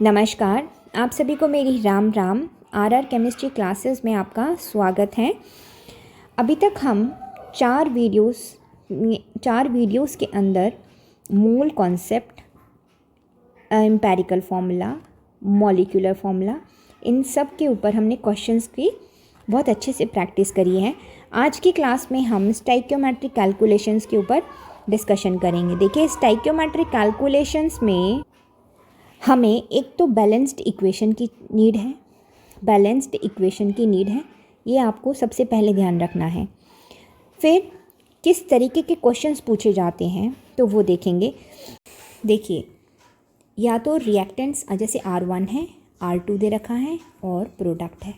नमस्कार, आप सभी को मेरी Ram Ram. R chemistry classes में आपका स्वागत है। अभी तक हम चार वीडियोस के अंदर mole concept, empirical formula, molecular formula, इन सब के ऊपर हमने क्वेश्चंस की बहुत अच्छे से प्रैक्टिस करी है। आज की क्लास में हम स्टोइकियोमेट्रिक कैलकुलेशंस के ऊपर डिस्कशन करेंगे। देखिए, स्टोइकियोमेट्रिक कैलकुलेशंस में हमें एक तो बैलेंस्ड इक्वेशन की नीड है, ये आपको सबसे पहले ध्यान रखना है। फिर किस तरीके के क्वेश्चंस पूछे जाते हैं तो वो देखेंगे। देखिए, या तो रिएक्टेंट्स जैसे R1 है, R2 दे रखा है और प्रोडक्ट है,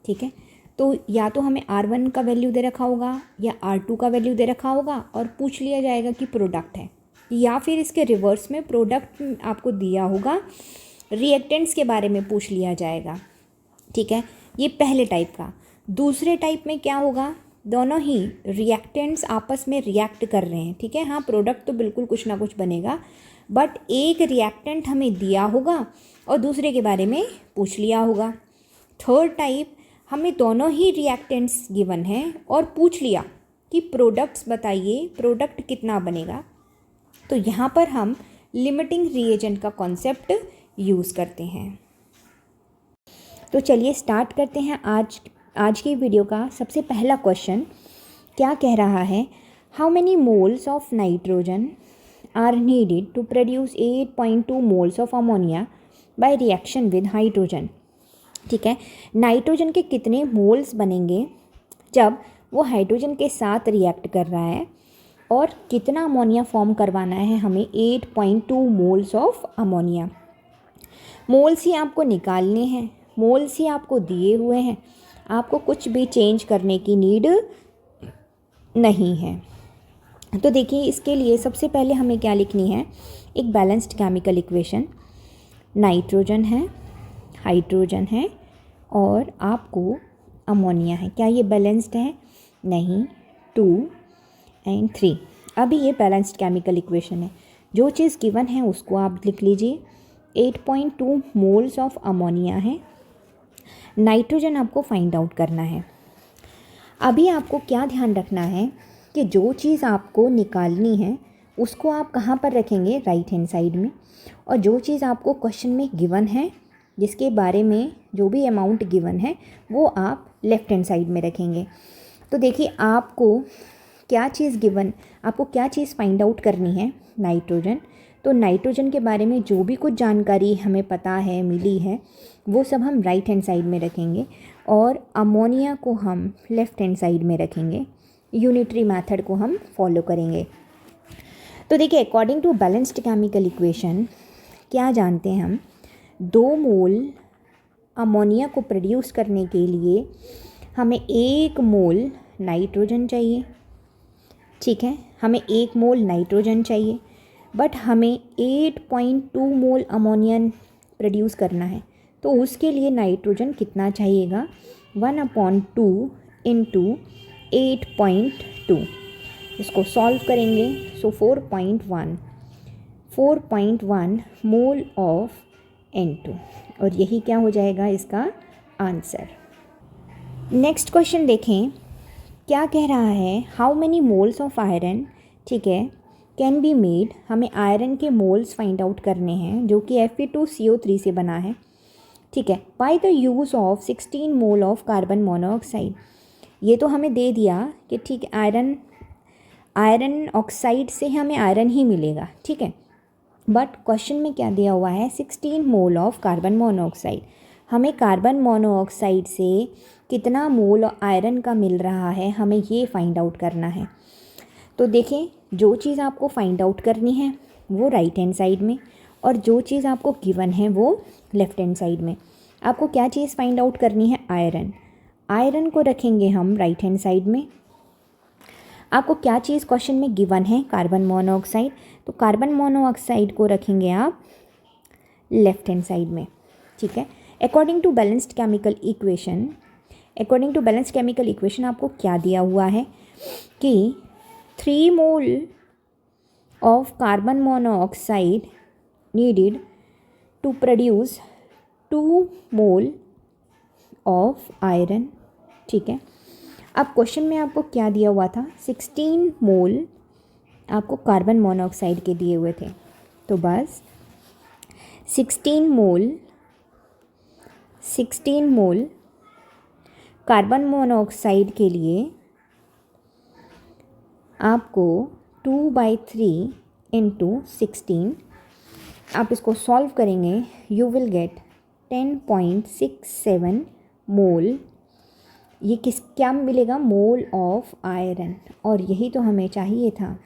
ठीक है। तो या तो हमें R1 का वैल्यू दे रखा होगा या R2 का वैल्यू दे रखा होगा और पूछ लिया जाएगा कि प्रोडक्ट है, या फिर इसके रिवर्स में प्रोडक्ट आपको दिया होगा, रिएक्टेंट्स के बारे में पूछ लिया जाएगा, ठीक है। ये पहले टाइप का। दूसरे टाइप में क्या होगा, दोनों ही रिएक्टेंट्स आपस में रिएक्ट कर रहे हैं, ठीक है। हाँ, प्रोडक्ट तो बिल्कुल कुछ ना कुछ बनेगा, बट एक रिएक्टेंट हमें दिया होगा और दूसरे के बारे में पूछ लिया होगा। थर्ड टाइप, हमें दोनों ही रिएक्टेंट्स गिवन हैं और पूछ लिया कि प्रोडक्ट्स बताइए, प्रोडक्ट कितना बनेगा। तो यहाँ पर हम लिमिटिंग रिएजेंट का कॉन्सेप्ट यूज़ करते हैं। तो चलिए स्टार्ट करते हैं आज की वीडियो का। सबसे पहला क्वेश्चन क्या कह रहा है, how many moles of nitrogen are needed to produce 8.2 moles of ammonia by reaction with hydrogen. ठीक है, नाइट्रोजन के कितने मोल्स बनेंगे जब वो हाइड्रोजन के साथ रिएक्ट कर रहा है, और कितना अमोनिया फॉर्म करवाना है हमें, 8.2 मोल्स ऑफ अमोनिया। मोल्स ही आपको निकालने हैं, मोल्स ही आपको दिए हुए हैं, आपको कुछ भी चेंज करने की नीड नहीं है। तो देखिए, इसके लिए सबसे पहले हमें क्या लिखनी है, एक बैलेंस्ड केमिकल इक्वेशन। नाइट्रोजन है, हाइड्रोजन है और आपको अमोनिया है। क्या ये बैलेंस्ड है? नहीं, 2 और 3। अभी ये बैलेंस्ड केमिकल इक्वेशन है। जो चीज़ गिवन है उसको आप लिख लीजिए। 8.2 मोल्स ऑफ अमोनिया है, नाइट्रोजन आपको फाइंड आउट करना है। अभी आपको क्या ध्यान रखना है कि जो चीज़ आपको निकालनी है उसको आप कहाँ पर रखेंगे, राइट हैंड साइड में, और जो चीज़ आपको क्वेश्चन में गिवन है, जिसके बारे में जो भी अमाउंट गिवन है, वो आप लेफ्ट हैंड साइड में रखेंगे। तो देखिए, आपको क्या चीज़ गिवन, आपको क्या चीज़ फाइंड आउट करनी है, नाइट्रोजन। तो नाइट्रोजन के बारे में जो भी कुछ जानकारी हमें पता है, मिली है, वो सब हम राइट हैंड साइड में रखेंगे और अमोनिया को हम लेफ़्ट हैंड साइड में रखेंगे। यूनिटरी मेथड को हम फॉलो करेंगे। तो देखिए, according to balanced chemical equation क्या जानते हैं हम, 2 मोल अमोनिया को प्रोड्यूस करने के लिए हमें 1 मोल नाइट्रोजन चाहिए, ठीक है। हमें 1 मोल नाइट्रोजन चाहिए, बट हमें 8.2 मोल अमोनिया प्रोड्यूस करना है। तो उसके लिए नाइट्रोजन कितना चाहिएगा, 1/2 इंटू 8.2। इसको सॉल्व करेंगे, सो 4.1 मोल ऑफ N2, और यही क्या हो जाएगा इसका आंसर। नेक्स्ट क्वेश्चन देखें, क्या कह रहा है, how many moles of iron, ठीक है, कैन बी मेड। हमें आयरन के मोल्स फाइंड आउट करने हैं जो कि Fe2CO3 से बना है, ठीक है, by the use of 16 mole of carbon monoxide. ये तो हमें दे दिया कि ठीक है, आयरन ऑक्साइड से हमें आयरन ही मिलेगा, ठीक है, बट क्वेश्चन में क्या दिया हुआ है, 16 मोल ऑफ कार्बन मोनोऑक्साइड। हमें कार्बन मोनोऑक्साइड से कितना मोल आयरन का मिल रहा है, हमें ये फाइंड आउट करना है। तो देखें, जो चीज़ आपको फाइंड आउट करनी है वो राइट हैंड साइड में, और जो चीज़ आपको गिवन है वो लेफ़्ट हैंड साइड में। आपको क्या चीज़ फाइंड आउट करनी है, आयरन। आयरन को रखेंगे हम राइट हैंड साइड में। आपको क्या चीज़ क्वेश्चन में गिवन है, कार्बन मोनोऑक्साइड, तो कार्बन मोनोऑक्साइड को रखेंगे आप लेफ़्ट हैंड साइड में, ठीक है। According to balanced chemical equation आपको क्या दिया हुआ है कि 3 mole of carbon monoxide needed to produce 2 mole of iron. ठीक है, अब क्वेश्चन में आपको क्या दिया हुआ था, 16 मोल आपको कार्बन मोनोऑक्साइड के दिए हुए थे। तो बस 16 मोल कार्बन मोनोऑक्साइड के लिए आपको 2/3 इंटू 16, आप इसको सॉल्व करेंगे, यू विल गेट 10.67 मोल। ये क्या मिलेगा, मोल ऑफ आयरन, और यही तो हमें चाहिए था,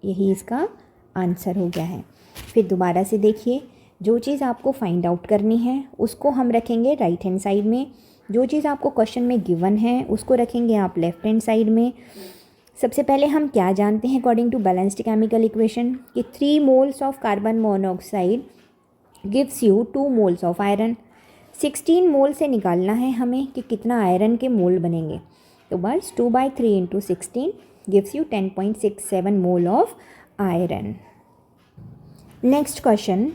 यही इसका आंसर हो गया है। फिर दोबारा से देखिए, जो चीज़ आपको फाइंड आउट करनी है उसको हम रखेंगे राइट हैंड साइड में, जो चीज़ आपको क्वेश्चन में गिवन है उसको रखेंगे आप लेफ्ट हैंड साइड में। सबसे पहले हम क्या जानते हैं according to balanced chemical equation कि 3 moles of carbon monoxide gives you 2 moles of iron. 16 mole से निकालना है हमें कि कितना आयरन के मोल बनेंगे। तो बस 2/3 into 16 gives you 10.67 mole of iron. Next question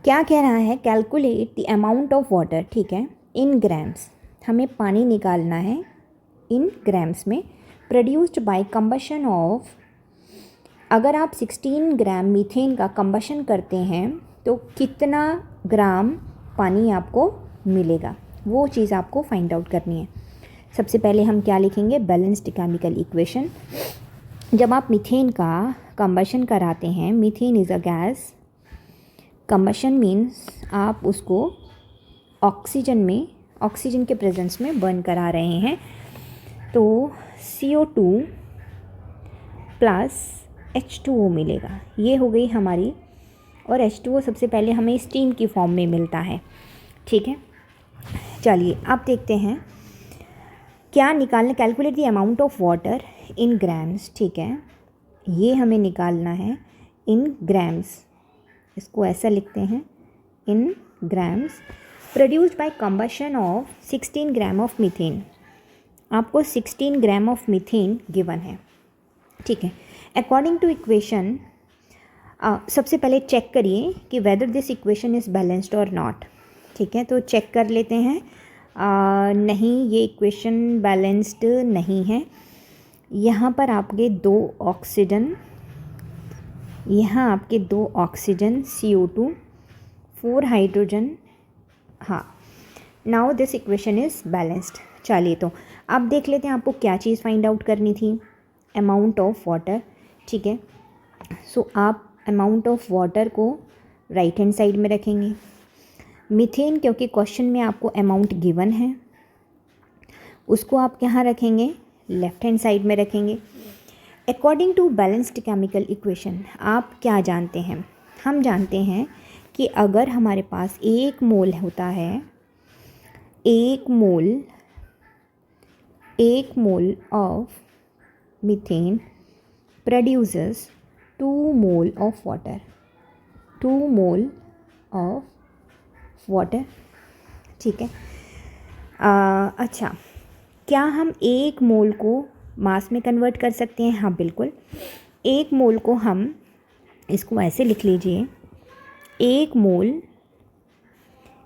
क्या कह रहा है, calculate the amount of water, ठीक है, इन ग्राम्स, हमें पानी निकालना है इन ग्राम्स में, प्रोड्यूस्ड बाय कंबशन ऑफ, अगर आप 16 ग्राम मीथेन का कंबशन करते हैं तो कितना ग्राम पानी आपको मिलेगा, वो चीज़ आपको फाइंड आउट करनी है। सबसे पहले हम क्या लिखेंगे, बैलेंस्ड केमिकल इक्वेशन। जब आप मीथेन का कंबशन कराते हैं, methane is a gas, combustion means आप उसको ऑक्सीजन के प्रेजेंस में बर्न करा रहे हैं, तो CO2 प्लस H2O मिलेगा, ये हो गई हमारी, और H2O सबसे पहले हमें स्टीम की फॉर्म में मिलता है। ठीक है, चलिए अब देखते हैं क्या निकालना, calculate the amount of water in grams. ठीक है, ये हमें निकालना है इन ग्राम्स, इसको ऐसा लिखते हैं in grams, produced by combustion of 16 gram of methane. आपको 16 ग्राम ऑफ मीथेन गिवन है। ठीक है, अकॉर्डिंग टू इक्वेशन सबसे पहले चेक करिए कि whether this equation is balanced और नॉट। ठीक है, तो चेक कर लेते हैं, नहीं ये इक्वेशन बैलेंस्ड नहीं है। यहाँ पर आपके 2 ऑक्सीजन, यहाँ आपके 2 ऑक्सीजन CO2, 4 हाइड्रोजन, हाँ, now this equation is balanced. चलिए तो अब देख लेते हैं आपको क्या चीज़ फाइंड आउट करनी थी, अमाउंट ऑफ वाटर। ठीक है, सो आप अमाउंट ऑफ वाटर को राइट हैंड साइड में रखेंगे। मीथेन, क्योंकि क्वेश्चन में आपको अमाउंट गिवन है, उसको आप कहाँ रखेंगे, लेफ्ट हैंड साइड में रखेंगे। According to balanced chemical equation आप क्या जानते हैं, हम जानते हैं कि अगर हमारे पास 1 मोल होता है, 1 mole of methane produces 2 mole of water, 2 mole of water. ठीक है, अच्छा, क्या हम 1 मोल को मास में कन्वर्ट कर सकते हैं? हाँ बिल्कुल, 1 मोल को हम, इसको ऐसे लिख लीजिए, 1 मोल,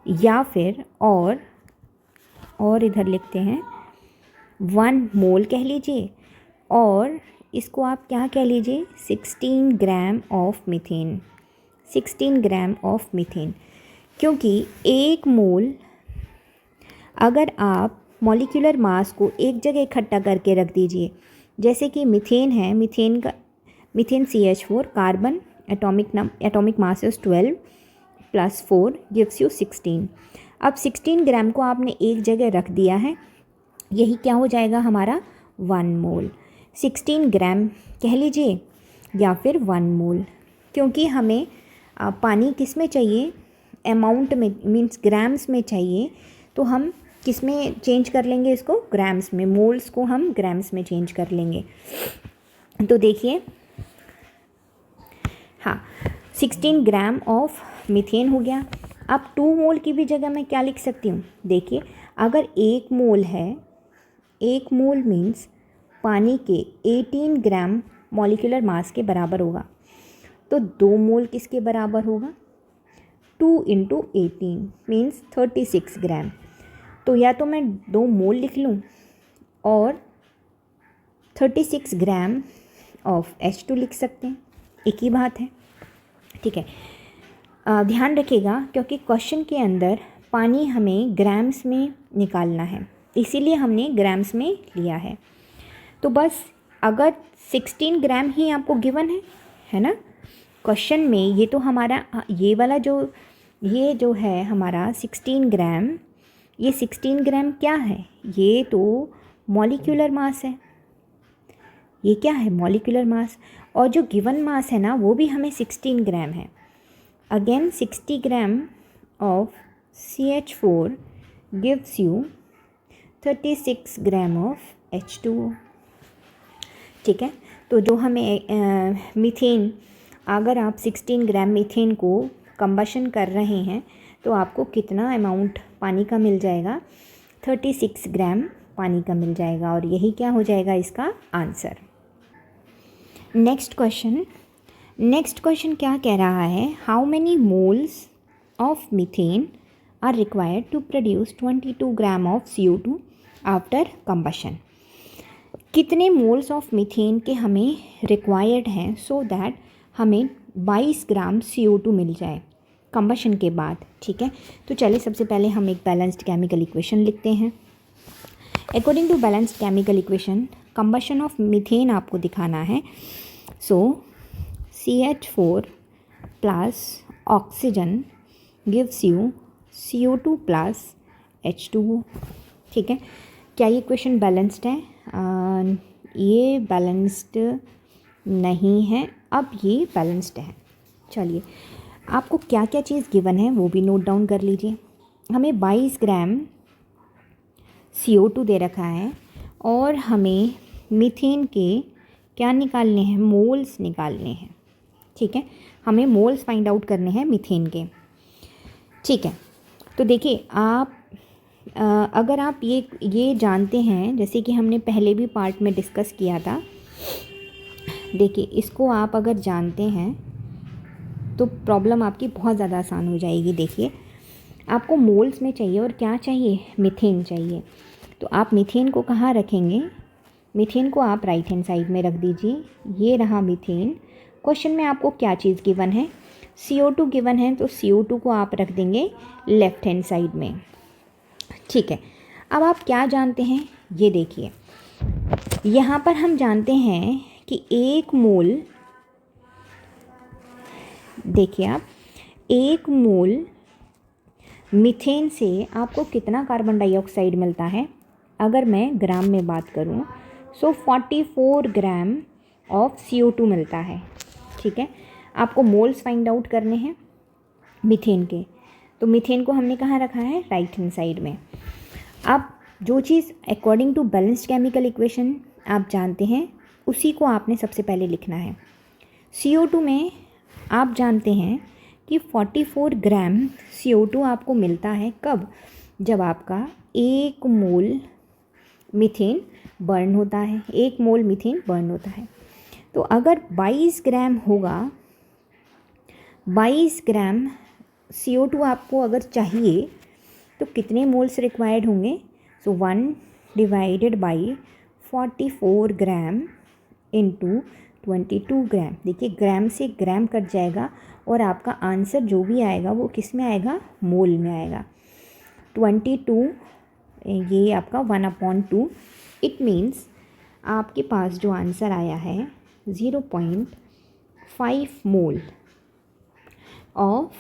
या फिर और इधर लिखते हैं 1 मोल कह लीजिए, और इसको आप क्या कह लीजिए, 16 gram of methane, 16 gram of methane. क्योंकि 1 मोल, अगर आप मॉलिक्यूलर मास को एक जगह इकट्ठा करके रख दीजिए, जैसे कि मीथेन है, methane CH4, carbon atomic mass is 12 + 4 gives you 16। अब 16 ग्राम को आपने एक जगह रख दिया है, यही क्या हो जाएगा हमारा 1 मोल, 16 ग्राम कह लीजिए या फिर 1 मोल। क्योंकि हमें पानी किस में चाहिए, अमाउंट में, मीन्स ग्राम्स में चाहिए, तो हम किस में चेंज कर लेंगे इसको, ग्राम्स में, मोल्स को हम ग्राम्स में चेंज कर लेंगे। तो देखिए, हाँ, 16 ग्राम ऑफ मीथेन हो गया। अब 2 मोल की भी जगह मैं क्या लिख सकती हूँ, देखिए, अगर 1 मोल है, 1 मोल मीन्स पानी के 18 ग्राम मॉलिक्यूलर मास के बराबर होगा, तो 2 मोल किसके बराबर होगा, 2 × 18 मीन्स 36 ग्राम। तो या तो मैं 2 मोल लिख लूँ और 36 ग्राम ऑफ H2 लिख सकते हैं, एक ही बात है। ठीक है, ध्यान रखिएगा क्योंकि क्वेश्चन के अंदर पानी हमें ग्राम्स में निकालना है, इसीलिए हमने ग्राम्स में लिया है। तो बस अगर 16 ग्राम ही आपको गिवन है ना क्वेश्चन में, ये तो हमारा ये वाला ये जो है हमारा 16 ग्राम, ये 16 ग्राम क्या है, ये तो मॉलिक्यूलर मास है। ये क्या है, मॉलिक्यूलर मास। और जो गिवन मास है ना वो भी हमें 16 ग्राम है। Again 60 gram of CH4 gives you 36 gram of H2O। ठीक है, तो जो हमें मीथेन, अगर आप 16 ग्राम मीथेन को कंबशन कर रहे हैं तो आपको कितना अमाउंट पानी का मिल जाएगा, 36 ग्राम पानी का मिल जाएगा। और यही क्या हो जाएगा इसका आंसर। नेक्स्ट क्वेश्चन क्या कह रहा है, how many moles of methane are required to produce 22 gram of CO2 after combustion. कितने मोल्स ऑफ मीथेन के हमें रिक्वायर्ड हैं सो दैट हमें 22 ग्राम CO2 मिल जाए कंबशन के बाद। ठीक है, तो चलिए सबसे पहले हम एक बैलेंस्ड केमिकल इक्वेशन लिखते हैं। According to balanced chemical equation combustion of methane आपको दिखाना है। So CH4 plus oxygen gives you CO2 plus H2O। ठीक है, क्या ये इक्वेशन बैलेंस्ड है? ये बैलेंस्ड नहीं है, अब ये बैलेंस्ड है। चलिए आपको क्या क्या चीज़ गिवन है वो भी नोट डाउन कर लीजिए। हमें 22 ग्राम CO2 दे रखा है और हमें मीथेन के क्या निकालने हैं, मोल्स निकालने हैं। ठीक है, हमें मोल्स फाइंड आउट करने हैं मीथेन के। ठीक है, तो देखिए आप अगर आप ये जानते हैं, जैसे कि हमने पहले भी पार्ट में डिस्कस किया था, देखिए इसको आप अगर जानते हैं तो प्रॉब्लम आपकी बहुत ज़्यादा आसान हो जाएगी। देखिए आपको मोल्स में चाहिए और क्या चाहिए, मीथेन चाहिए। तो आप मीथेन को कहाँ रखेंगे, मीथेन को आप राइट हैंड साइड में रख दीजिए। ये रहा मीथेन। क्वेश्चन में आपको क्या चीज़ गिवन है, CO2 गिवन है, तो CO2 को आप रख देंगे लेफ़्ट हैंड साइड में। ठीक है, अब आप क्या जानते हैं ये देखिए, यहाँ पर हम जानते हैं कि 1 मोल, देखिए आप 1 मोल मीथेन से आपको कितना कार्बन डाइऑक्साइड मिलता है। अगर मैं ग्राम में बात करूं सो 44 ग्राम ऑफ CO2 मिलता है। ठीक है, आपको मोल्स फाइंड आउट करने हैं मीथेन के, तो मीथेन को हमने कहाँ रखा है, राइट हैंड साइड में। अब जो चीज़ according to balanced chemical equation आप जानते हैं उसी को आपने सबसे पहले लिखना है। CO2 में आप जानते हैं कि 44 ग्राम CO2 आपको मिलता है कब, जब आपका 1 मोल मीथेन बर्न होता है, 1 मोल मीथेन बर्न होता है। तो अगर 22 ग्राम होगा, 22 ग्राम CO2 आपको अगर चाहिए तो कितने मोल्स रिक्वायर्ड होंगे, सो 1 डिवाइडेड बाई 44 ग्राम इंटू 22 ग्राम। देखिए ग्राम से ग्राम कट जाएगा और आपका आंसर जो भी आएगा वो किस में आएगा, मोल में आएगा। 22 ये आपका 1/2। इट मीन्स आपके पास जो आंसर आया है 0.5 मोल ऑफ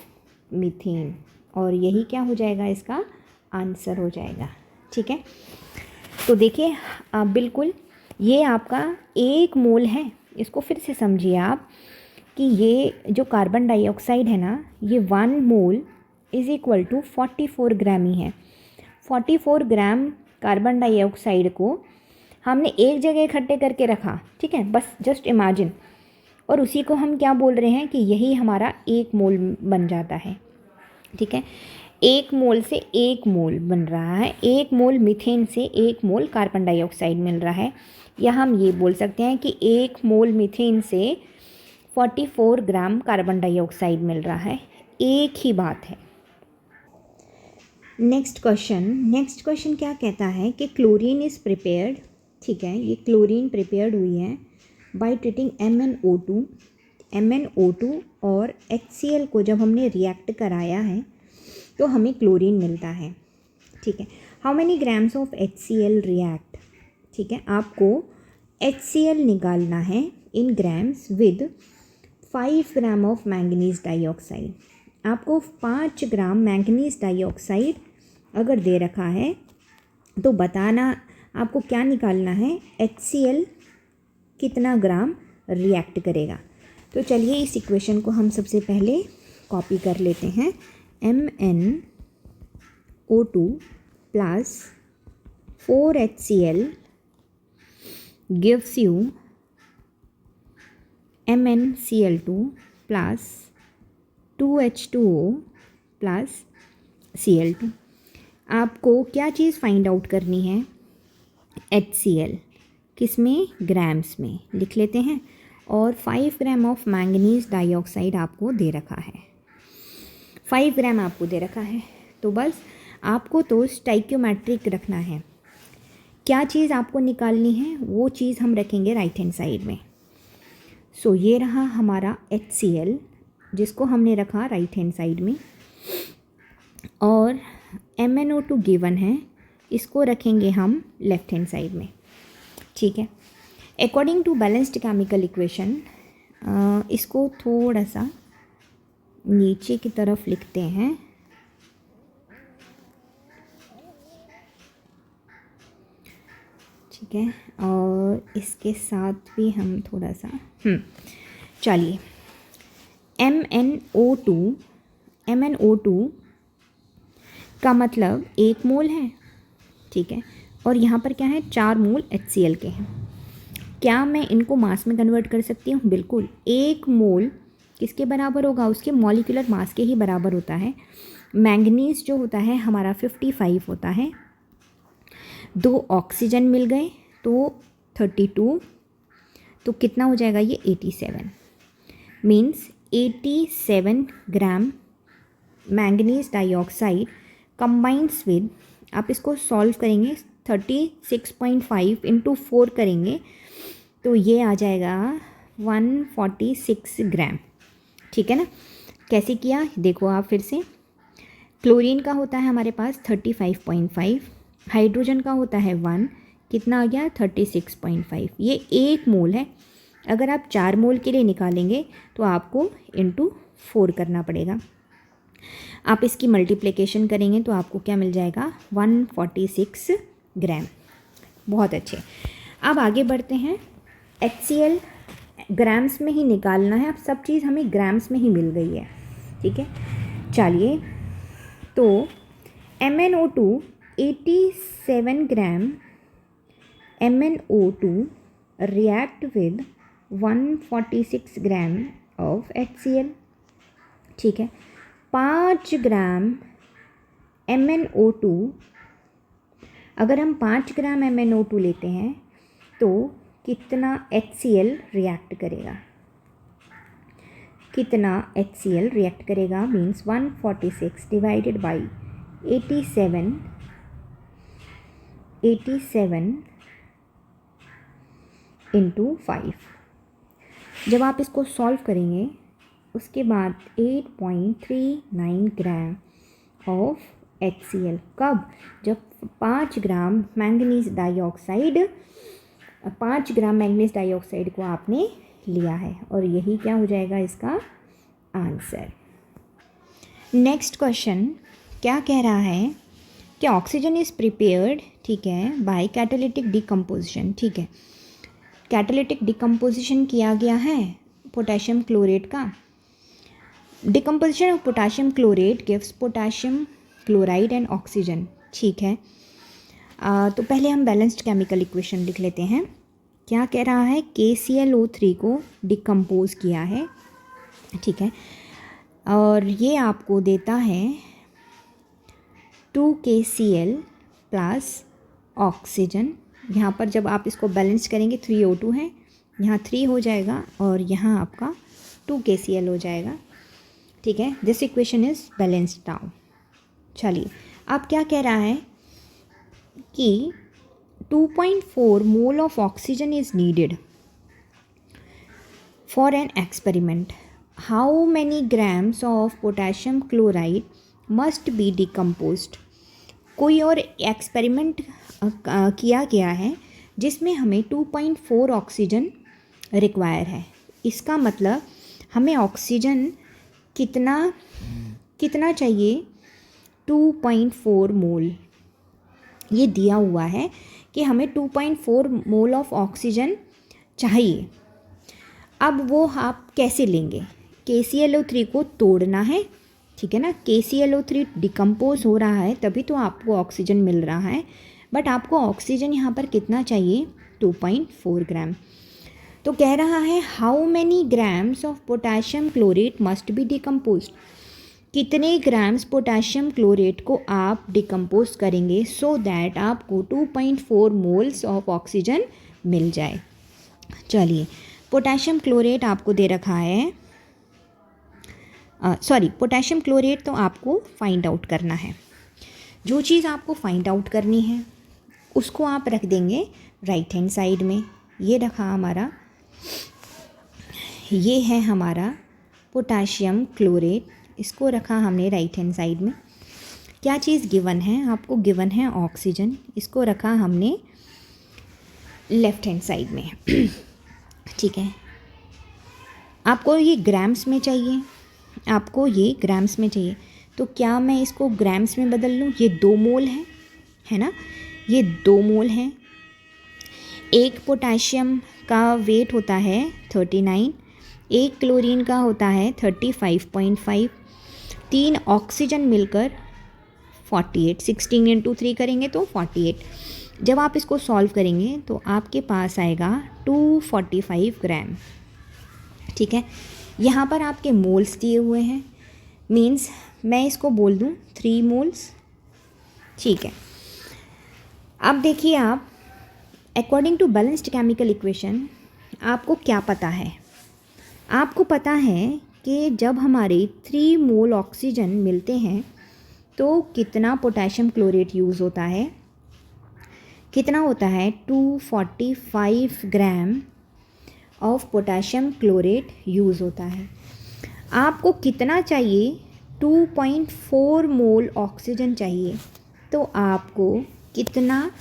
मीथेन, और यही क्या हो जाएगा, इसका आंसर हो जाएगा। ठीक है, तो देखिए बिल्कुल ये आपका 1 मोल है। इसको फिर से समझिए आप कि ये जो कार्बन डाइऑक्साइड है ना, ये 1 मोल इज़ इक्वल टू 44 ग्राम ही है। 44 ग्राम कार्बन डाइऑक्साइड को हमने एक जगह इकट्ठे करके रखा। ठीक है, बस जस्ट इमेजिन, और उसी को हम क्या बोल रहे हैं कि यही हमारा 1 मोल बन जाता है। ठीक है, 1 मोल से 1 मोल बन रहा है, 1 मोल मीथेन से 1 मोल कार्बन डाइऑक्साइड मिल रहा है। या हम ये बोल सकते हैं कि 1 मोल मीथेन से 44 ग्राम कार्बन डाइऑक्साइड मिल रहा है। एक ही बात है। नेक्स्ट क्वेश्चन क्या कहता है कि क्लोरीन इज़ प्रिपेयर्ड, ठीक है, ये क्लोरीन प्रिपेयर्ड हुई है बाय ट्रीटिंग MnO2 और HCl को जब हमने रिएक्ट कराया है तो हमें क्लोरीन मिलता है, ठीक है। How many grams of HCl react, ठीक है, आपको HCl निकालना है in grams with 5 gram of manganese dioxide. आपको 5 ग्राम मैंगनीज डाइऑक्साइड अगर दे रखा है तो बताना आपको क्या निकालना है, HCl कितना ग्राम रिएक्ट करेगा। तो चलिए इस इक्वेशन को हम सबसे पहले कॉपी कर लेते हैं। MnO2 plus 4HCl gives you MnCl2 plus 2H2O plus Cl2। आपको क्या चीज़ फाइंड आउट करनी है, HCl किस में, ग्राम्स में लिख लेते हैं, और 5 ग्राम ऑफ मैंगनीज डाइऑक्साइड आपको दे रखा है, 5 ग्राम आपको दे रखा है। तो बस आपको तो स्टाइक्योमेट्रिक रखना है, क्या चीज़ आपको निकालनी है वो चीज़ हम रखेंगे राइट हैंड साइड में। सो ये रहा हमारा HCl जिसको हमने रखा राइट हैंड साइड में, और MnO2 गिवन है, इसको रखेंगे हम लेफ्ट हैंड साइड में, ठीक है। According to balanced chemical equation, इसको थोड़ा सा नीचे की तरफ लिखते हैं, ठीक है, और इसके साथ भी हम थोड़ा सा चलिए MnO2 का मतलब 1 मोल है, ठीक है, और यहाँ पर क्या है 4 मोल HCl के हैं। क्या मैं इनको मास में कन्वर्ट कर सकती हूँ? बिल्कुल। 1 मोल किसके बराबर होगा? उसके मॉलिक्यूलर मास के ही बराबर होता है। मैंगनीज जो होता है हमारा 55 होता है, 2 ऑक्सीजन मिल गए तो 32, तो कितना हो जाएगा ये 87, means 87 gram manganese dioxide combines with, आप इसको सॉल्व करेंगे 36.5 इंटू 4 करेंगे तो ये आ जाएगा 146 ग्राम, ठीक है ना। कैसे किया देखो आप फिर से, क्लोरीन का होता है हमारे पास 35.5, हाइड्रोजन का होता है 1, कितना आ गया 36.5, ये 1 मोल है। अगर आप 4 मोल के लिए निकालेंगे तो आपको इंटू 4 करना पड़ेगा। आप इसकी मल्टीप्लिकेशन करेंगे तो आपको क्या मिल जाएगा 146 ग्राम। बहुत अच्छे, अब आगे बढ़ते हैं। HCl ग्राम्स में ही निकालना है, अब सब चीज़ हमें ग्राम्स में ही मिल गई है, ठीक है। चलिए तो MnO2 87 gram MnO2 react with 146 gram of HCl, ठीक है। 5 ग्राम MnO2, अगर हम 5 ग्राम MnO2 लेते हैं तो कितना HCl रिएक्ट करेगा, कितना HCl रिएक्ट करेगा, मीन्स 146 डिवाइडेड बाई 87 इंटू 5। जब आप इसको सॉल्व करेंगे उसके बाद 8.39 ग्राम ऑफ HCl, कब, जब 5 ग्राम मैंगनीज डाइऑक्साइड को आपने लिया है, और यही क्या हो जाएगा इसका आंसर। नेक्स्ट क्वेश्चन क्या कह रहा है कि ऑक्सीजन इज़ प्रिपेयर्ड, ठीक है, बाय कैटालिटिक डिकम्पोजिशन, ठीक है। कैटालिटिक डिकम्पोजिशन किया गया है पोटेशियम क्लोरेट का। Decomposition of potassium chlorate gives potassium chloride and oxygen, ठीक है। तो पहले हम बैलेंस्ड केमिकल इक्वेशन लिख लेते हैं। क्या कह रहा है, KClO3 को डिकम्पोज किया है, ठीक है, और ये आपको देता है 2KCl प्लस ऑक्सीजन। यहाँ पर जब आप इसको बैलेंस करेंगे 3O2 है, यहाँ 3 हो जाएगा और यहाँ आपका 2KCl हो जाएगा। ठीक है, this equation is balanced now. चलिए, अब क्या कह रहा है कि 2.4 mole of oxygen is needed for an experiment. How many grams of potassium chloride must be decomposed. कोई और एक्सपेरिमेंट किया गया है जिसमें हमें 2.4 ऑक्सीजन रिक्वायर है। इसका मतलब हमें ऑक्सीजन कितना चाहिए, 2.4 मोल। ये दिया हुआ है कि हमें 2.4 मोल ऑफ ऑक्सीजन चाहिए। अब वो आप कैसे लेंगे, KClO3 को तोड़ना है, ठीक है ना। KClO3 डिकम्पोज हो रहा है तभी तो आपको ऑक्सीजन मिल रहा है, बट आपको ऑक्सीजन यहाँ पर कितना चाहिए, 2.4 ग्राम। तो कह रहा है how many grams of potassium chlorate must be decompose. कितने ग्राम्स पोटेशियम क्लोरेट को आप डिकम्पोज करेंगे सो दैट आपको 2.4 मोल्स ऑफ ऑक्सीजन मिल जाए। चलिए, पोटेशियम क्लोरेट आपको दे रखा है, पोटेशियम क्लोरेट तो आपको फाइंड आउट करना है। जो चीज़ आपको फाइंड आउट करनी है उसको आप रख देंगे राइट हैंड साइड में। ये रखा हमारा, ये है हमारा पोटेशियम क्लोरेट, इसको रखा हमने राइट हैंड साइड में। क्या चीज़ गिवन है आपको, गिवन है ऑक्सीजन, इसको रखा हमने लेफ्ट हैंड साइड में। ठीक है, आपको ये ग्राम्स में चाहिए, आपको ये ग्राम्स में चाहिए, तो क्या मैं इसको ग्राम्स में बदल लूँ। ये 2 मोल है ना, ये 2 मोल हैं। एक पोटेशियम का वेट होता है 39, एक क्लोरीन का होता है 35.5, 3 ऑक्सीजन मिलकर 48, 16 इंटू 3 करेंगे तो 48। जब आप इसको सॉल्व करेंगे तो आपके पास आएगा 245 ग्राम। ठीक है, यहाँ पर आपके मोल्स दिए हुए हैं, मीन्स मैं इसको बोल दूँ 3 मोल्स। ठीक है, अब देखिए आप, according to balanced chemical equation आपको क्या पता है, आपको पता है कि जब हमारे 3 मोल ऑक्सीजन मिलते हैं तो कितना पोटेशियम क्लोरेट यूज़ होता है, कितना होता है 245 gram of potassium chlorate use होता है। आपको कितना चाहिए, 2.4 मोल ऑक्सीजन चाहिए, तो आपको कितना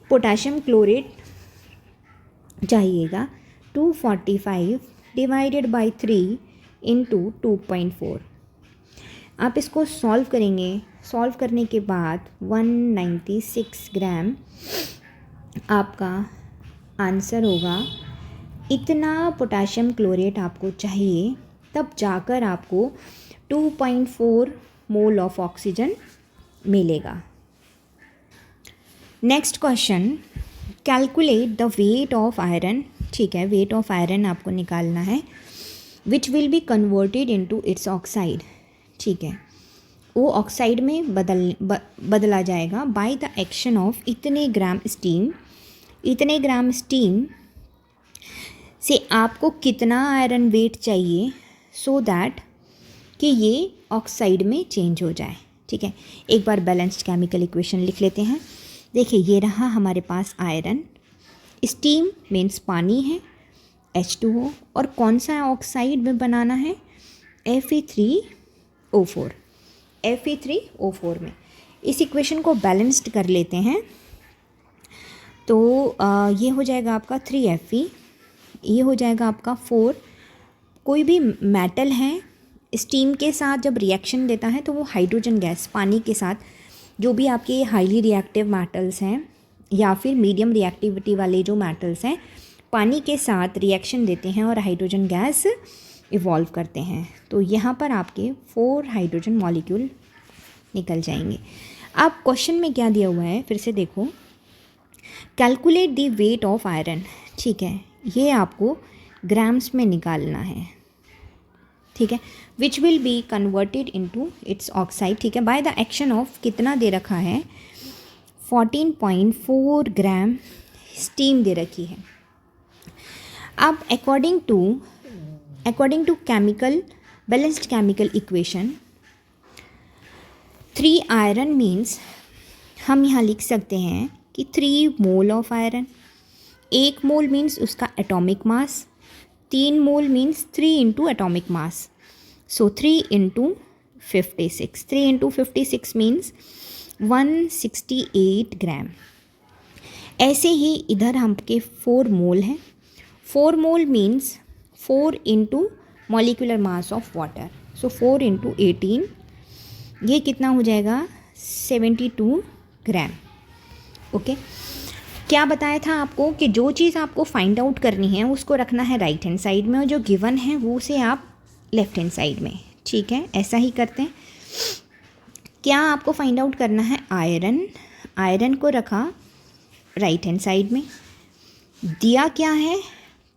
पोटेशियम क्लोरेट चाहिएगा, 245 डिवाइडेड बाई 3 इंटू 2.4। आप इसको सॉल्व करेंगे, सॉल्व करने के बाद 196 ग्राम आपका आंसर होगा। इतना पोटेशियम क्लोरेट आपको चाहिए, तब जाकर आपको 2.4 मोल ऑफ ऑक्सीजन मिलेगा। Next question, calculate the weight of iron. ठीक है, वेट ऑफ आयरन आपको निकालना है, which will be converted into its oxide. ठीक है, वो ऑक्साइड में बदला जाएगा बाय द एक्शन ऑफ इतने ग्राम स्टीम। इतने ग्राम स्टीम से आपको कितना आयरन वेट चाहिए सो दैट कि ये ऑक्साइड में चेंज हो जाए। ठीक है, एक बार बैलेंस्ड केमिकल इक्वेशन लिख लेते हैं। देखिए, ये रहा हमारे पास आयरन, स्टीम मीन्स पानी है, H2O, और कौन सा ऑक्साइड में बनाना है, Fe3O4, Fe3O4 में। इस इक्वेशन को बैलेंस्ड कर लेते हैं तो ये हो जाएगा आपका 3Fe, ये हो जाएगा आपका 4। कोई भी मेटल है स्टीम के साथ जब रिएक्शन देता है तो वो हाइड्रोजन गैस, पानी के साथ, जो भी आपके हाईली रिएक्टिव मेटल्स हैं या फिर मीडियम रिएक्टिविटी वाले जो मेटल्स हैं, पानी के साथ रिएक्शन देते हैं और हाइड्रोजन गैस इवॉल्व करते हैं। तो यहाँ पर आपके 4 हाइड्रोजन मॉलिक्यूल निकल जाएंगे। अब क्वेश्चन में क्या दिया हुआ है, फिर से देखो, calculate the weight of iron. ठीक है, ये आपको ग्राम्स में निकालना है। ठीक है, which will be converted into its oxide. ठीक है, बाय द एक्शन ऑफ, कितना दे रखा है, 14.4 ग्राम स्टीम दे रखी है। अब according to chemical balanced chemical equation 3 iron means हम यहाँ लिख सकते हैं कि 3 mole of iron, 1 mole means उसका atomic mass, 3 mole means 3 into atomic mass, so 3 into 56, 3 into 56 means 168 gram. ऐसे ही इधर हमके 4 मोल हैं, 4 mole means 4 into molecular mass of water, so 4 into 18, ये कितना हो जाएगा 72 ग्राम। ओके, क्या बताया था आपको कि जो चीज़ आपको फाइंड आउट करनी है उसको रखना है राइट हैंड साइड में और जो गिवन है वो उसे आप लेफ्ट हैंड साइड में। ठीक है, ऐसा ही करते हैं। क्या आपको फाइंड आउट करना है आयरन, आयरन को रखा राइट हैंड साइड में। दिया क्या है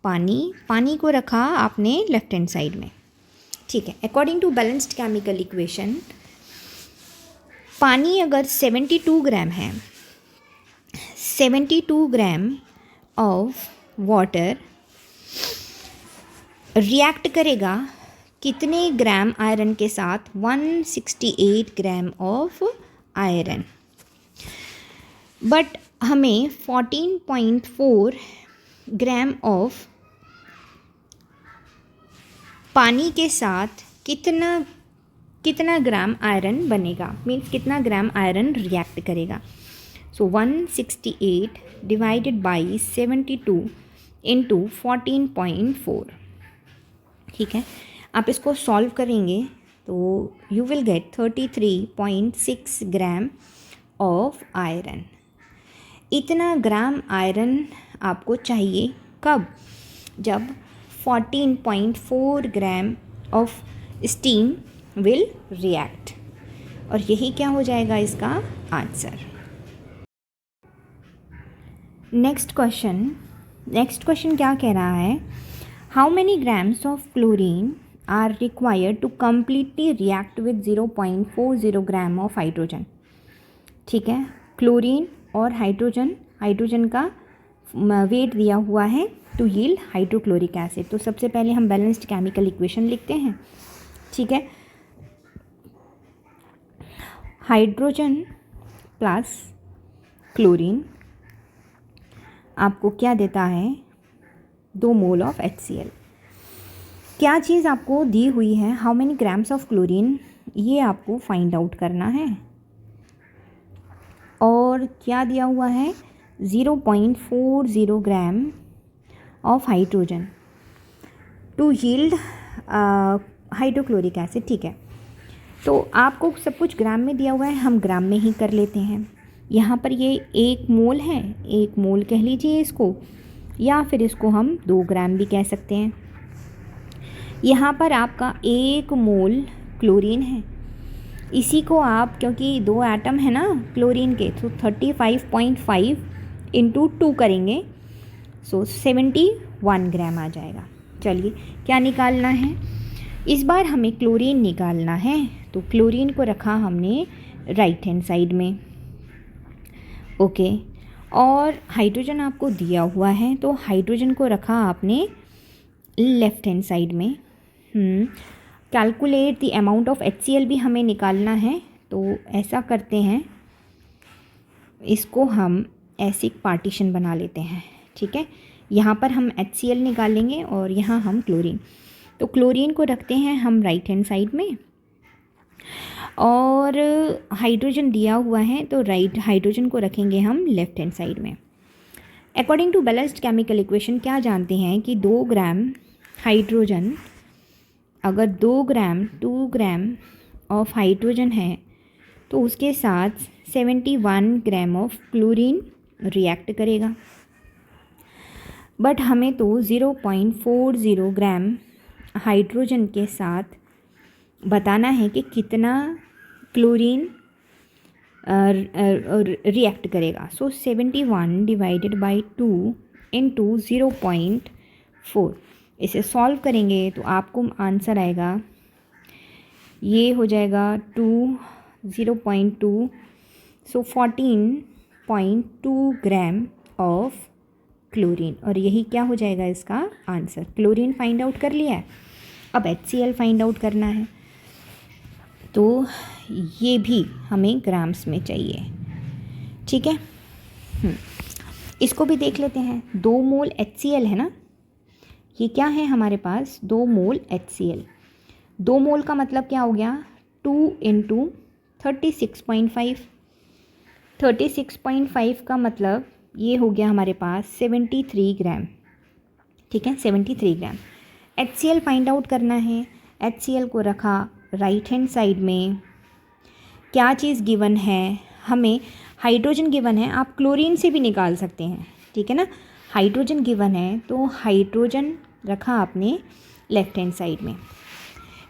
पानी, पानी को रखा आपने लेफ्ट हैंड साइड में। ठीक है, according to balanced chemical equation पानी अगर 72 ग्राम है, 72 ग्राम ऑफ वाटर रिएक्ट करेगा कितने ग्राम आयरन के साथ, 168 ग्राम ऑफ आयरन। बट हमें 14.4 ग्राम ऑफ पानी के साथ कितना ग्राम आयरन बनेगा, मीन्स कितना ग्राम आयरन रिएक्ट करेगा। सो 168 डिवाइडेड बाई 72 इंटू 14.4। ठीक है, आप इसको सॉल्व करेंगे तो you will get 33.6 gram of iron. इतना ग्राम आयरन आपको चाहिए कब, जब 14.4 gram of steam will react, और यही क्या हो जाएगा इसका आंसर। नेक्स्ट क्वेश्चन क्या कह रहा है, how many grams of chlorine are required to completely react with 0.40 gram of hydrogen. ठीक है, क्लोरीन और हाइड्रोजन का वेट दिया हुआ है टू यील्ड हाइड्रोक्लोरिक एसिड। तो सबसे पहले हम बैलेंस्ड केमिकल इक्वेशन लिखते हैं। ठीक है, हाइड्रोजन प्लस क्लोरीन आपको क्या देता है, 2 मोल ऑफ HCl। क्या चीज़ आपको दी हुई है, how many grams of chlorine, ये आपको फाइंड आउट करना है। और क्या दिया हुआ है, 0.40 gram of hydrogen to yield hydrochloric acid. ठीक है, तो आपको सब कुछ ग्राम में दिया हुआ है, हम ग्राम में ही कर लेते हैं। यहाँ पर ये 1 मोल है, 1 मोल कह लीजिए इसको, या फिर इसको हम 2 ग्राम भी कह सकते हैं। यहाँ पर आपका 1 मोल क्लोरीन है, इसी को आप, क्योंकि 2 एटम है ना क्लोरीन के, तो 35.5 इंटू 2 करेंगे, सो 71 ग्राम आ जाएगा। चलिए, क्या निकालना है इस बार, हमें क्लोरीन निकालना है। तो क्लोरीन को रखा हमने राइट हैंड साइड में। ओके, और हाइड्रोजन आपको दिया हुआ है तो हाइड्रोजन को रखा आपने लेफ्ट हैंड साइड में। Calculate the amount of HCl भी हमें निकालना है, तो ऐसा करते हैं, इसको हम ऐसे पार्टीशन बना लेते हैं। ठीक है, यहाँ पर हम HCl निकालेंगे और यहाँ हम क्लोरीन। तो क्लोरीन को रखते हैं हम राइट हैंड साइड में, और हाइड्रोजन दिया हुआ है तो हाइड्रोजन को रखेंगे हम लेफ्ट हैंड साइड में। According to balanced chemical equation क्या जानते हैं कि 2 ग्राम हाइड्रोजन, अगर 2 ग्राम ऑफ हाइड्रोजन है तो उसके साथ 71 ग्राम ऑफ क्लोरीन रिएक्ट करेगा। बट हमें तो 0.40 ग्राम हाइड्रोजन के साथ बताना है कि कितना क्लोरीन रिएक्ट करेगा। सो 71 डिवाइडेड बाई 2 इंटू 0.4, इसे सॉल्व करेंगे तो आपको आंसर आएगा, ये हो जाएगा 0.2, सो 14.2 ग्राम ऑफ क्लोरीन, और यही क्या हो जाएगा इसका आंसर। क्लोरीन फाइंड आउट कर लिया है, अब HCl फाइंड आउट करना है, तो ये भी हमें ग्राम्स में चाहिए, ठीक है। इसको भी देख लेते हैं। 2 मोल HCl है ना, ये क्या है हमारे पास, 2 मोल HCl। 2 मोल का मतलब क्या हो गया, 2 × 36.5। 36.5 का मतलब ये हो गया हमारे पास 73 ग्राम, ठीक है, 73 ग्राम। HCl फाइंड आउट करना है। HCl को रखा राइट हैंड साइड में। क्या चीज़ गिवन है हमें, हाइड्रोजन गिवन है, आप क्लोरीन से भी निकाल सकते हैं, ठीक है ना। हाइड्रोजन गिवन है तो हाइड्रोजन रखा आपने लेफ्ट हैंड साइड में।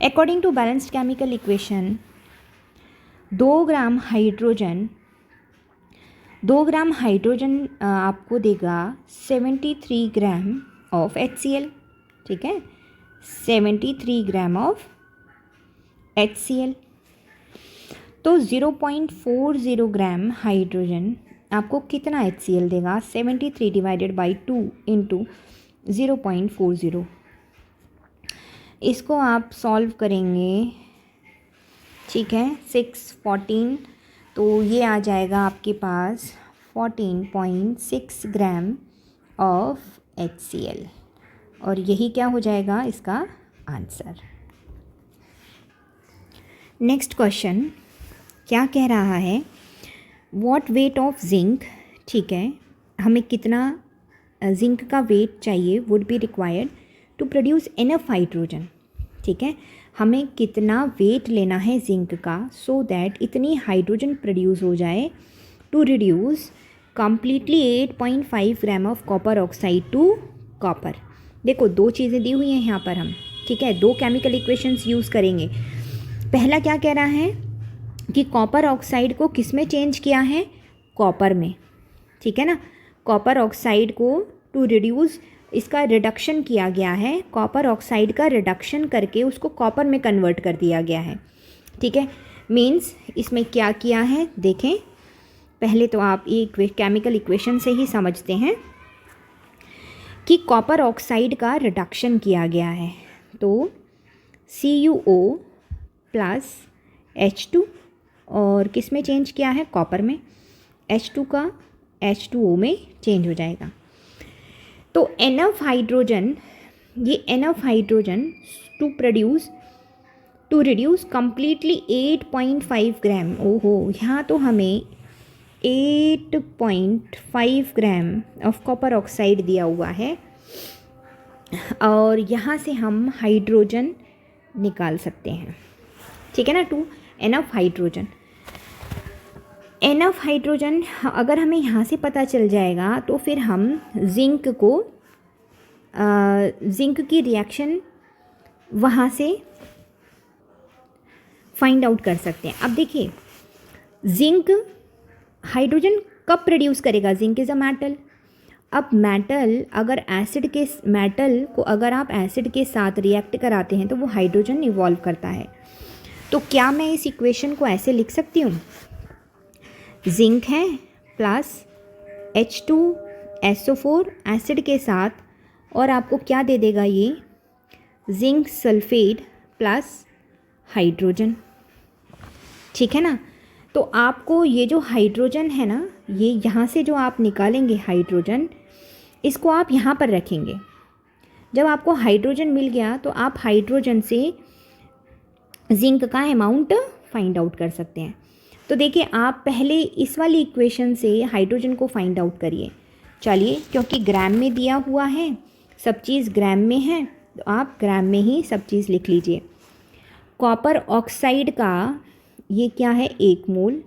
According to balanced chemical equation 2 gram hydrogen आपको देगा 73 ग्राम ऑफ HCl, ठीक है, 73 ग्राम ऑफ HCl। तो 0.40 ग्राम हाइड्रोजन आपको कितना HCl देगा, 73 डिवाइडेड बाई 2 × 0.40। इसको आप सॉल्व करेंगे, ठीक है, 6 14, तो ये आ जाएगा आपके पास 14.6 ग्राम ऑफ HCl, और यही क्या हो जाएगा इसका आंसर। नेक्स्ट क्वेश्चन क्या कह रहा है, व्हाट वेट ऑफ जिंक, ठीक है, हमें कितना जिंक का वेट चाहिए, would be required to produce enough hydrogen, ठीक है, हमें कितना वेट लेना है जिंक का सो दैट इतनी हाइड्रोजन प्रोड्यूस हो जाए to reduce completely 8.5 gram of copper oxide to copper. देखो 2 चीज़ें दी हुई हैं यहाँ पर हम, ठीक है, 2 केमिकल इक्वेशंस यूज़ करेंगे। पहला क्या कह रहा है कि कॉपर ऑक्साइड को किस में चेंज किया है, कॉपर में, ठीक है ना। कॉपर ऑक्साइड को टू रिड्यूस, इसका रिडक्शन किया गया है, कॉपर ऑक्साइड का रिडक्शन करके उसको कॉपर में कन्वर्ट कर दिया गया है, ठीक है। मीन्स इसमें क्या किया है देखें, पहले तो आप ये केमिकल इक्वेशन से ही समझते हैं कि कॉपर ऑक्साइड का रिडक्शन किया गया है, तो CuO प्लस H2, और किस में चेंज किया है, कॉपर में, H2 का H2O में चेंज हो जाएगा। तो एनफ हाइड्रोजन, ये enough hydrogen to reduce completely 8.5 gram, ओहो यहाँ तो हमें 8.5 ग्राम ऑफ कॉपर ऑक्साइड दिया हुआ है, और यहाँ से हम हाइड्रोजन निकाल सकते हैं, ठीक है ना, to enough hydrogen. Enough hydrogen अगर हमें यहाँ से पता चल जाएगा तो फिर हम जिंक की रिएक्शन वहाँ से फाइंड आउट कर सकते हैं। अब देखिए जिंक हाइड्रोजन कब प्रोड्यूस करेगा, जिंक इज़ अ मेटल। अब मेटल अगर आप एसिड के साथ रिएक्ट कराते हैं तो वो हाइड्रोजन इवॉल्व करता है। तो क्या मैं इस इक्वेशन को ऐसे लिख सकती हूँ, जिंक है प्लस H2SO4 एसिड के साथ, और आपको क्या दे देगा ये, जिंक सल्फेट प्लस हाइड्रोजन, ठीक है ना। तो आपको ये जो हाइड्रोजन है ना, ये यहाँ से जो आप निकालेंगे हाइड्रोजन, इसको आप यहाँ पर रखेंगे। जब आपको हाइड्रोजन मिल गया तो आप हाइड्रोजन से जिंक का अमाउंट फाइंड आउट कर सकते हैं। तो देखिए आप पहले इस वाली इक्वेशन से हाइड्रोजन को फाइंड आउट करिए। चलिए, क्योंकि ग्राम में दिया हुआ है, सब चीज़ ग्राम में है, तो आप ग्राम में ही सब चीज़ लिख लीजिए। कॉपर ऑक्साइड का ये क्या है, 1 मोल,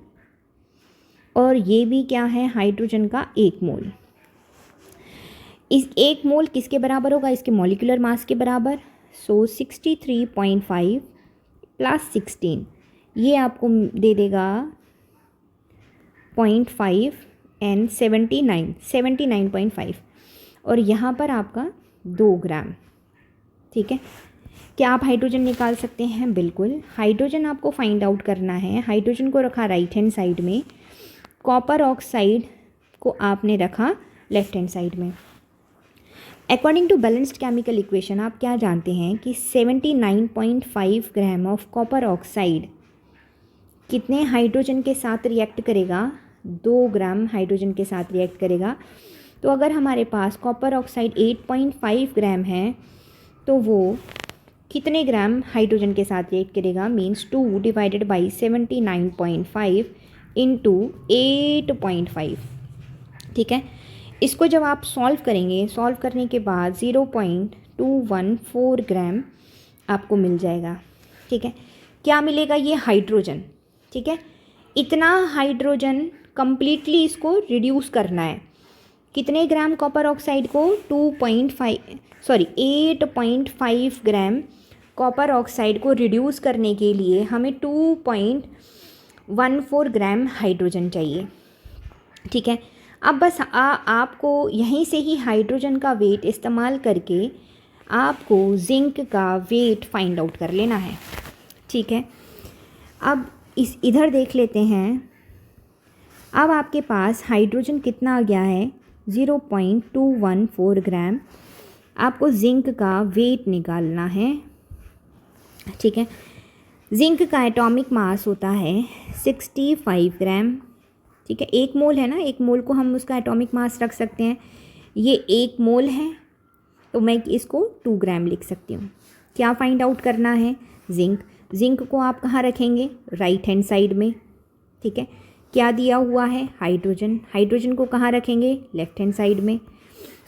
और ये भी क्या है, हाइड्रोजन का 1 मोल। इस 1 मोल किसके बराबर होगा, इसके मॉलिक्यूलर मास के बराबर। सो 63.5 प्लस 16, ये आपको दे देगा 0.5 एंड 79.5, और यहाँ पर आपका 2 ग्राम, ठीक है। क्या आप हाइड्रोजन निकाल सकते हैं, बिल्कुल। हाइड्रोजन आपको फाइंड आउट करना है। हाइड्रोजन को रखा राइट हैंड साइड में, कॉपर ऑक्साइड को आपने रखा लेफ्ट हैंड साइड में। According to balanced chemical equation आप क्या जानते हैं कि 79.5 ग्राम ऑफ कॉपर ऑक्साइड कितने हाइड्रोजन के साथ रिएक्ट करेगा? 2 ग्राम हाइड्रोजन के साथ रिएक्ट करेगा। तो अगर हमारे पास कॉपर ऑक्साइड 8.5 ग्राम है तो वो कितने ग्राम हाइड्रोजन के साथ रिएक्ट करेगा? Means 2 divided by 79.5 into 8.5। ठीक है, इसको जब आप सॉल्व करेंगे, सॉल्व करने के बाद 0.214 ग्राम आपको मिल जाएगा। ठीक है, क्या मिलेगा? ये हाइड्रोजन। ठीक है, इतना हाइड्रोजन कंप्लीटली इसको रिड्यूस करना है। कितने ग्राम कॉपर ऑक्साइड को? 8.5 ग्राम कॉपर ऑक्साइड को रिड्यूस करने के लिए हमें 2.14 ग्राम हाइड्रोजन चाहिए। ठीक है, अब बस आपको यहीं से ही हाइड्रोजन का वेट इस्तेमाल करके आपको जिंक का वेट फाइंड आउट कर लेना है। ठीक है, अब इधर देख लेते हैं। अब आपके पास हाइड्रोजन कितना आ गया है? 0.214 ग्राम। आपको जिंक का वेट निकालना है। ठीक है, जिंक का एटॉमिक मास होता है 65 ग्राम। ठीक है, 1 मोल है ना, 1 मोल को हम उसका एटॉमिक मास रख सकते हैं। ये 1 मोल है तो मैं इसको 2 ग्राम लिख सकती हूँ। क्या फाइंड आउट करना है? जिंक। जिंक को आप कहाँ रखेंगे? राइट हैंड साइड में। ठीक है, क्या दिया हुआ है? हाइड्रोजन। हाइड्रोजन को कहाँ रखेंगे? लेफ्ट हैंड साइड में।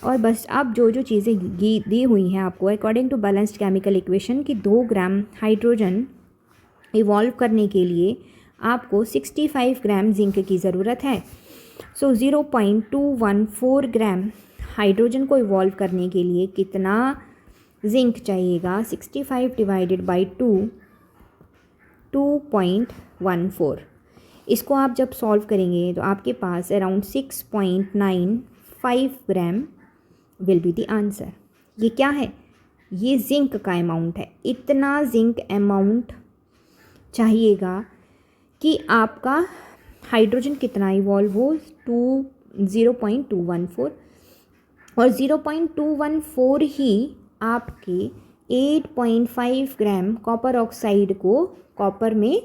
और बस अब जो जो चीज़ें दी हुई हैं आपको according to balanced chemical equation कि 2 ग्राम हाइड्रोजन इवॉल्व करने के लिए आपको 65 ग्राम जिंक की ज़रूरत है। सो 0.214 ग्राम हाइड्रोजन को इवॉल्व करने के लिए कितना जिंक चाहिएगा? 65 डिवाइडेड बाई 2.14। इसको आप जब सॉल्व करेंगे तो आपके पास around 6.95 gram will be the answer. ये क्या है? ये जिंक का अमाउंट है। इतना जिंक अमाउंट चाहिएगा कि आपका हाइड्रोजन कितना इवॉल्व हो? 0.214 और 0.214 ही आपके 8.5 ग्राम कॉपर ऑक्साइड को कॉपर में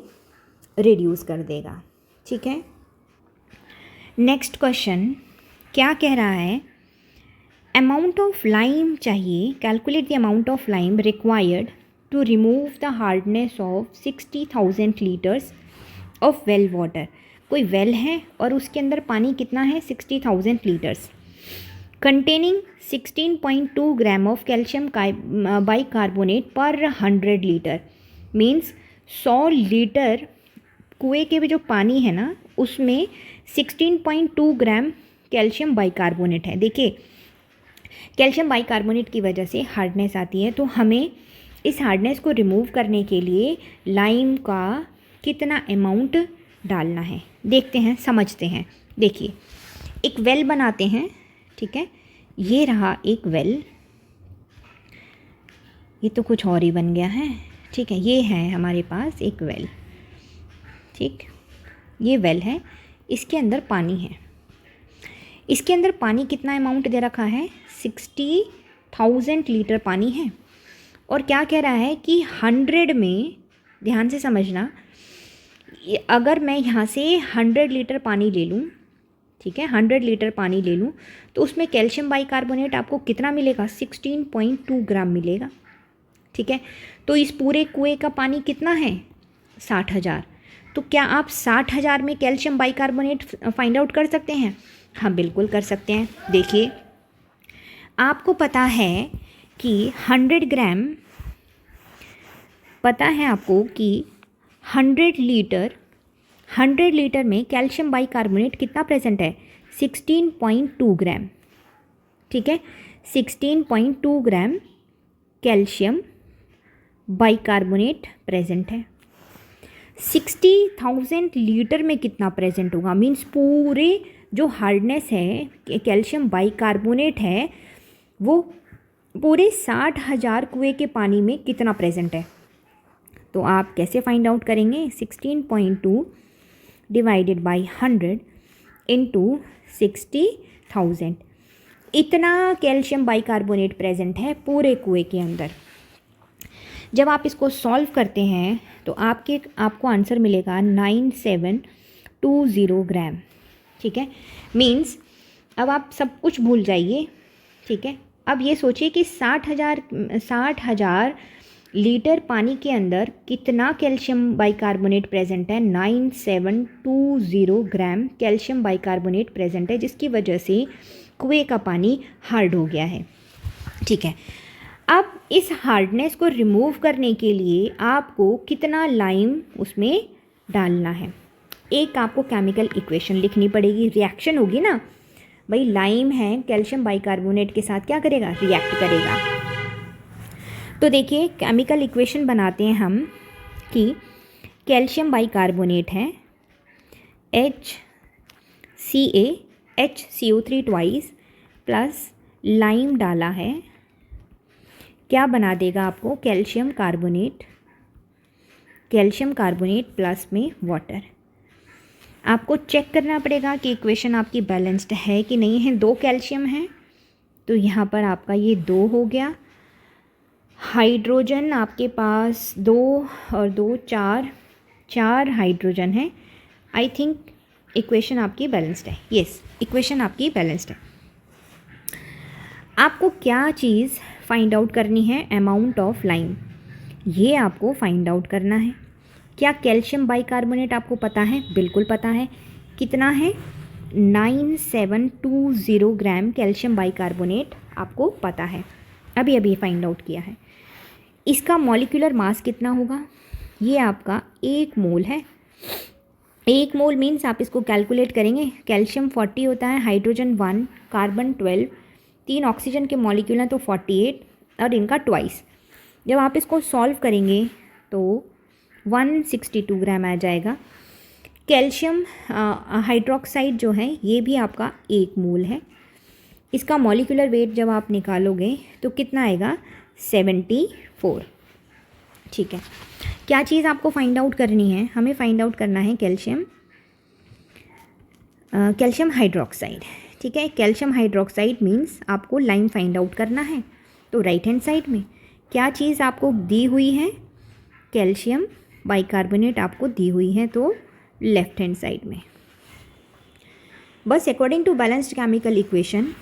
रिड्यूस कर देगा। ठीक है, नेक्स्ट क्वेश्चन क्या कह रहा है? अमाउंट ऑफ लाइम चाहिए। Calculate the amount of lime required to remove the hardness of 60,000 litres of well water. कोई वेल है और उसके अंदर पानी कितना है? 60,000 litres containing 16.2 gram of calcium bicarbonate per 100 litre. Means 100 litre कुएं के भी जो पानी है ना उसमें 16.2 ग्राम कैल्शियम बाइकार्बोनेट है। देखिए, कैल्शियम बाइकार्बोनेट की वजह से हार्डनेस आती है, तो हमें इस हार्डनेस को रिमूव करने के लिए लाइम का कितना अमाउंट डालना है देखते हैं, समझते हैं। देखिए, एक वेल बनाते हैं। ठीक है, ये रहा एक वेल। ये तो कुछ और ही बन गया है। ठीक है, ये है हमारे पास एक वेल। ठीक, ये वेल है, इसके अंदर पानी है। इसके अंदर पानी कितना अमाउंट दे रखा है? 60,000 लीटर पानी है। और क्या कह रहा है कि 100 में, ध्यान से समझना, अगर मैं यहाँ से 100 लीटर पानी ले लूँ, ठीक है, 100 लीटर पानी ले लूँ तो उसमें कैल्शियम बाइकार्बोनेट आपको कितना मिलेगा? 16.2 ग्राम मिलेगा। ठीक है, तो इस पूरे कुएं का पानी कितना है? 60,000। तो क्या आप 60,000 में कैल्शियम बाइकार्बोनेट फाइंड आउट कर सकते हैं? हाँ, बिल्कुल कर सकते हैं। देखिए, आपको पता है कि 100 ग्राम, पता है आपको कि 100 लीटर में कैल्शियम बाइकार्बोनेट कितना प्रेजेंट है? 16.2 ग्राम। ठीक है, 16.2 ग्राम कैल्शियम बाइकार्बोनेट प्रेजेंट है। 60,000 लीटर में कितना प्रेजेंट होगा? मीन्स पूरे जो हार्डनेस है, कैल्शियम बाइकार्बोनेट है, वो पूरे 60,000 कुएं के पानी में कितना प्रेजेंट है? तो आप कैसे फाइंड आउट करेंगे? 16.2 डिवाइडेड बाई 100 इंटू 60,000। इतना कैल्शियम बाइकार्बोनेट प्रेजेंट है पूरे कुएं के अंदर। जब आप इसको सॉल्व करते हैं तो आपको आंसर मिलेगा 9720 ग्राम। ठीक है, मीन्स अब आप सब कुछ भूल जाइए। ठीक है, अब ये सोचिए कि 60,000 लीटर पानी के अंदर कितना कैल्शियम बाइकार्बोनेट प्रेजेंट है। 9720 ग्राम कैल्शियम बाइकार्बोनेट प्रेजेंट है, जिसकी वजह से कुएं का पानी हार्ड हो गया है। ठीक है, अब इस हार्डनेस को रिमूव करने के लिए आपको कितना लाइम उसमें डालना है। एक आपको केमिकल इक्वेशन लिखनी पड़ेगी, रिएक्शन होगी ना भाई, लाइम है कैल्शियम बाइकार्बोनेट के साथ क्या करेगा, रिएक्ट करेगा। तो देखिए केमिकल इक्वेशन बनाते हैं हम कि कैल्शियम बाइकार्बोनेट है HCO3 ट्वाइस प्लस लाइम डाला है, क्या बना देगा आपको, कैल्शियम कार्बोनेट प्लस में वाटर। आपको चेक करना पड़ेगा कि इक्वेशन आपकी बैलेंस्ड है कि नहीं है। 2 कैल्शियम है तो यहाँ पर आपका ये 2 हो गया। हाइड्रोजन आपके पास 2 और 2 4 हाइड्रोजन है। आई थिंक इक्वेशन आपकी बैलेंस्ड है। यस, इक्वेशन आपकी बैलेंस्ड है। आपको क्या चीज़ फाइंड आउट करनी है, अमाउंट ऑफ लाइम, ये आपको फाइंड आउट करना है। क्या कैल्शियम बाइकार्बोनेट आपको पता है, बिल्कुल पता है, कितना है 9720 ग्राम कैल्शियम बाइकार्बोनेट आपको पता है, अभी फाइंड आउट किया है। इसका मॉलिक्यूलर मास कितना होगा, ये आपका 1 मोल है। 1 मोल मीन्स आप इसको कैलकुलेट करेंगे, कैल्शियम 40 होता है, हाइड्रोजन 1, कार्बन 12, 3 ऑक्सीजन के मॉलिक्यूल हैं तो 48 और इनका ट्वाइस। जब आप इसको सॉल्व करेंगे तो 162 ग्राम आ जाएगा। कैल्शियम हाइड्रोक्साइड जो है ये भी आपका 1 मोल है। इसका मॉलिक्यूलर वेट जब आप निकालोगे तो कितना आएगा, 74। ठीक है, क्या चीज़ आपको फाइंड आउट करनी है, हमें फाइंड आउट करना है कैल्शियम हाइड्रोक्साइड। ठीक है, कैल्शियम हाइड्रोक्साइड मीन्स आपको लाइम फाइंड आउट करना है। तो राइट हैंड साइड में क्या चीज़ आपको दी हुई है, कैल्शियम बाइकार्बोनेट आपको दी हुई है, तो लेफ्ट हैंड साइड में। बस according to balanced chemical equation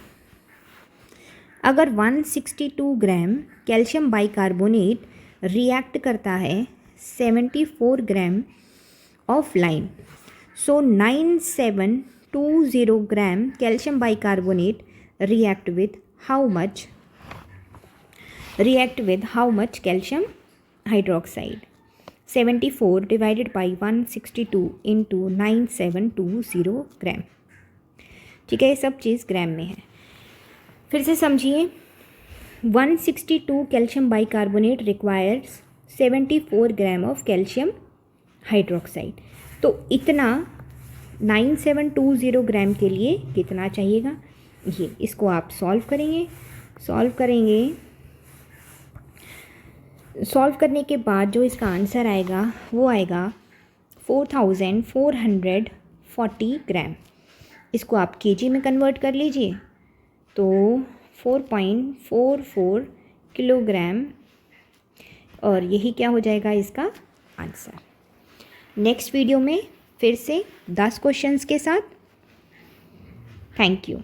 अगर 162 ग्राम कैल्शियम बाइकार्बोनेट रिएक्ट करता है 74 gram of lime, so 9720 gram calcium bicarbonate react with how much calcium hydroxide, 74 divided by 162 into 9720 ग्राम। ठीक है, ये सब चीज़ ग्राम में है। फिर से समझिए, 162 calcium bicarbonate requires 74 gram of calcium hydroxide. तो इतना 9720 ग्राम के लिए कितना चाहिएगा, ये इसको आप सॉल्व करने के बाद जो इसका आंसर आएगा वो आएगा 4440 ग्राम। इसको आप केजी में कन्वर्ट कर लीजिए तो 4.44 किलोग्राम, और यही क्या हो जाएगा इसका आंसर। नेक्स्ट वीडियो में फिर से 10 क्वेश्चंस के साथ। Thank you.